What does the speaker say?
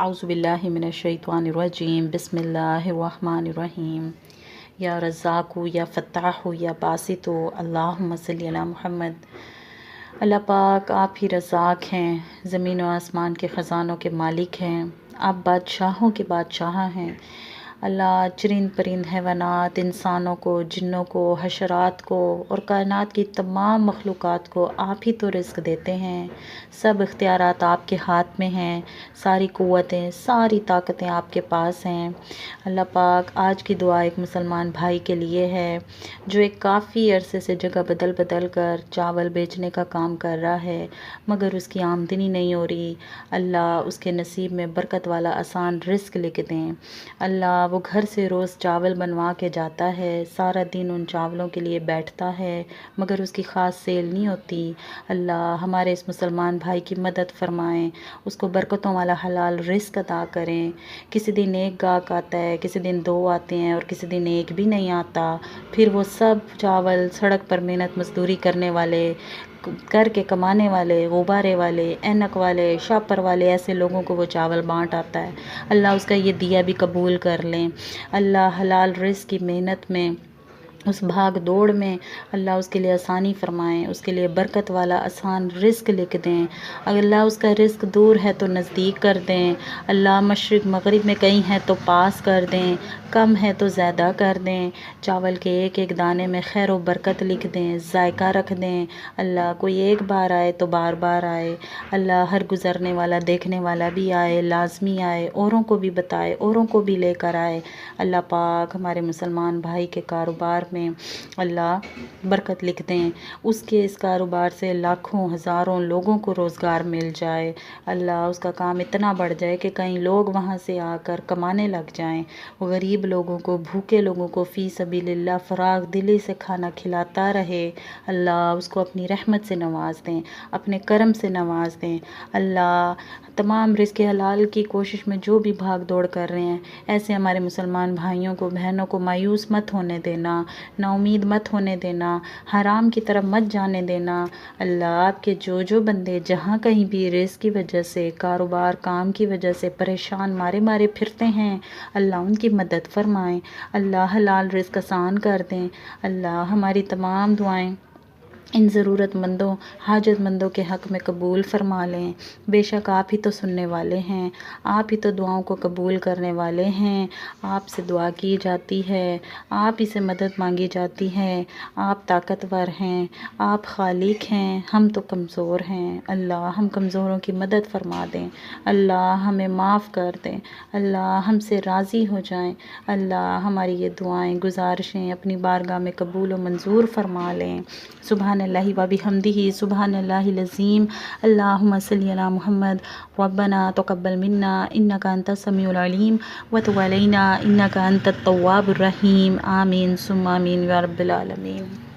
औज़ुबिल्लाहि मिनश्शैतानिर्रजीम बिस्मिल्लाहिर्रहमानिर्रहीम। या रज़्ज़ाक़ु या फ़त्ताहु या बासितु अल्लाहुम्मा सल्लि अला मुहम्मद। अल्लाह पाक आप ही रज़्ज़ाक़ हैं, ज़मीन व आसमान के ख़ज़ानों के मालिक हैं, आप बादशाहों के बादशाह हैं। अल्लाह चरिंद परिंद हैवानात, इंसानों को, जिन्नों को, हशरात को और कायनात की तमाम मखलूक़ात को आप ही तो रिज़्क़ देते हैं। सब इख्तियारात आपके हाथ में हैं, सारी क़ुव्वतें, सारी ताकतें आपके पास हैं। अल्लाह पाक आज की दुआ एक मुसलमान भाई के लिए है जो एक काफ़ी अरसे से जगह बदल बदल कर चावल बेचने का काम कर रहा है, मगर उसकी आमदनी नहीं हो रही। अल्लाह उसके नसीब में बरकत वाला आसान रिज़्क़ लिख दें। अल्लाह वो घर से रोज़ चावल बनवा के जाता है, सारा दिन उन चावलों के लिए बैठता है, मगर उसकी ख़ास सेल नहीं होती। अल्लाह हमारे इस मुसलमान भाई की मदद फरमाएं, उसको बरकतों वाला हलाल रिज़्क़ अता करें। किसी दिन एक गाहक आता है, किसी दिन 2 आते हैं और किसी दिन एक भी नहीं आता। फिर वो सब चावल सड़क पर मेहनत मजदूरी करने वाले, करके कमाने वाले, गुब्बारे वाले, ऐनक वाले, शापर वाले, ऐसे लोगों को वो चावल बांट आता है। अल्लाह उसका ये दिया भी कबूल कर लें। अल्लाह हलाल रिज़्क़ की मेहनत में, उस भाग दौड़ में अल्लाह उसके लिए आसानी फ़रमाएँ, उसके लिए बरकत वाला आसान रिज़्क़ लिख दें। अगर अल्लाह उसका रिज़्क़ दूर है तो नज़दीक कर दें। अल्लाह मशरिक़ मग़रिब में कहीं है तो पास कर दें, कम है तो ज़्यादा कर दें। चावल के एक एक दाने में खैर व बरकत लिख दें, ज़ायक़ा रख दें। अल्लाह कोई एक बार आए तो बार बार आए। अल्लाह हर गुज़रने वाला, देखने वाला भी आए, लाज़मी आए, औरों को भी बताए, औरों को भी लेकर आए। अल्लाह पाक हमारे मुसलमान भाई के कारोबार में अल्लाह बरकत लिख दें। उसके इस कारोबार से लाखों हज़ारों लोगों को रोज़गार मिल जाए। अल्लाह उसका काम इतना बढ़ जाए कि कई लोग वहाँ से आकर कमाने लग जाएं। वो गरीब लोगों को, भूखे लोगों को फ़ी सबीलिल्लाह फ़राग़ दिली से खाना खिलाता रहे। अल्लाह उसको अपनी रहमत से नवाज़ दें, अपने करम से नवाज़ दें। अल्लाह तमाम रिज़्क़ हलाल की कोशिश में जो भी भाग दौड़ कर रहे हैं, ऐसे हमारे मुसलमान भाइयों को, बहनों को मायूस मत होने देना, नाउमीद मत होने देना, हराम की तरफ मत जाने देना। अल्लाह आपके जो जो बंदे जहाँ कहीं भी रिज़्क़ की वजह से, कारोबार काम की वजह से परेशान मारे मारे फिरते हैं, अल्लाह उनकी मदद फरमाएं। अल्लाह हलाल रिज़्क़ आसान कर दें। अल्लाह हमारी तमाम दुआएं इन ज़रूरतमंदों, हाजतमंदों के हक़ में कबूल फ़रमा लें। बेशक आप ही तो सुनने वाले हैं, आप ही तो दुआओं को कबूल करने वाले हैं। आपसे दुआ की जाती है, आप ही से मदद मांगी जाती है। आप ताकतवर हैं, आप खालिक हैं, हम तो कमज़ोर हैं। अल्लाह हम कमज़ोरों की मदद फ़रमा दें। अल्लाह हमें माफ़ कर दें। अल्लाह हमसे राज़ी हो जाएं। अल्लाह हमारी ये दुआएं, गुजारिशें अपनी बारगाह में कबूल व मंजूर फ़रमा लें। सुबहानल्लाहि व बिहम्दिही, सुबहानल्लाहिल अज़ीम। अल्लाहुम्मा सल्लि अला मुहम्मद। रब्बना तक़ब्बल मिन्ना इन्नका अंतस समीउल अलीम व तुब अलैना इन्नका अंतत तव्वाबुर रहीम। आमीन सुम्मा आमीन या रब्बिल आलमीन।